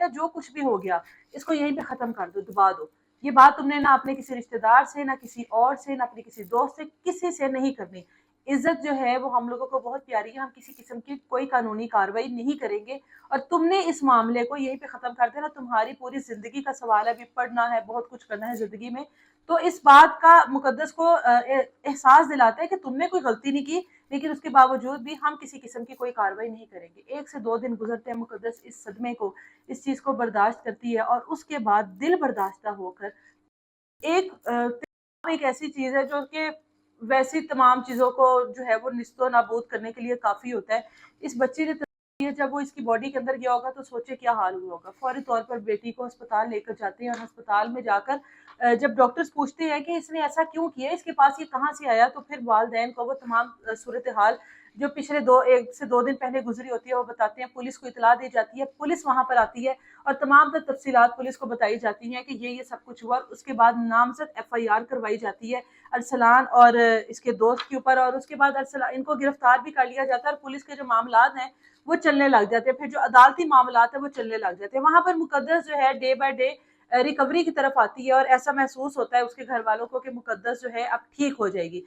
بیٹا جو کچھ بھی ہو گیا اس کو یہیں پہ ختم کر دو، دبا دو. یہ بات تم نے نہ اپنے کسی رشتہ دار سے، نہ کسی اور سے، نہ اپنے کسی دوست سے، کسی سے نہیں کرنی. عزت جو ہے وہ ہم لوگوں کو بہت پیاری ہے، ہم کسی قسم کی کوئی قانونی کارروائی نہیں کریں گے. اور تم نے اس معاملے کو یہیں پہ ختم کر دینا. تمہاری پوری زندگی کا سوال ہے، ابھی پڑھنا ہے، بہت کچھ کرنا ہے زندگی میں. تو اس بات کا مقدس کو احساس دلاتا ہے کہ تم نے کوئی غلطی نہیں کی، لیکن اس کے باوجود بھی ہم کسی قسم کی کوئی کارروائی نہیں کریں گے. 1 سے 2 دن گزرتے ہیں، مقدس اس صدمے کو، اس چیز کو برداشت کرتی ہے، اور اس کے بعد دل برداشتہ ہو کر ایک ایسی چیز ہے جو کہ ویسی تمام چیزوں کو جو ہے وہ نیست و نابود کرنے کے لیے کافی ہوتا ہے. اس بچے نے جب وہ اس کی باڈی کے اندر گیا ہوگا تو سوچے کیا حال ہوا ہوگا. فوری طور پر بیٹی کو ہسپتال لے کر جاتے ہیں، اور ہسپتال میں جا کر جب ڈاکٹرز پوچھتے ہیں کہ اس نے ایسا کیوں کیا، اس کے پاس یہ کہاں سے آیا، تو پھر والدین کو وہ تمام صورتحال جو پچھلے 1 سے 2 دن پہلے گزری ہوتی ہے وہ بتاتے ہیں. پولیس کو اطلاع دی جاتی ہے، پولیس وہاں پر آتی ہے اور تمام تر تفصیلات پولیس کو بتائی جاتی ہیں کہ یہ سب کچھ ہوا. اس کے بعد نامزد FIR کروائی جاتی ہے ارسلان اور اس کے دوست کے اوپر، اور اس کے بعد ارسلان ان کو گرفتار بھی کر لیا جاتا ہے، اور پولیس کے جو معاملات ہیں وہ چلنے لگ جاتے ہیں. پھر جو عدالتی معاملات ہیں وہ چلنے لگ جاتے ہیں. وہاں پر مقدس جو ہے ڈے بائی ڈے ریکوری کی طرف آتی ہے، اور ایسا محسوس ہوتا ہے اس کے گھر والوں کو کہ مقدس جو ہے اب ٹھیک ہو جائے گی.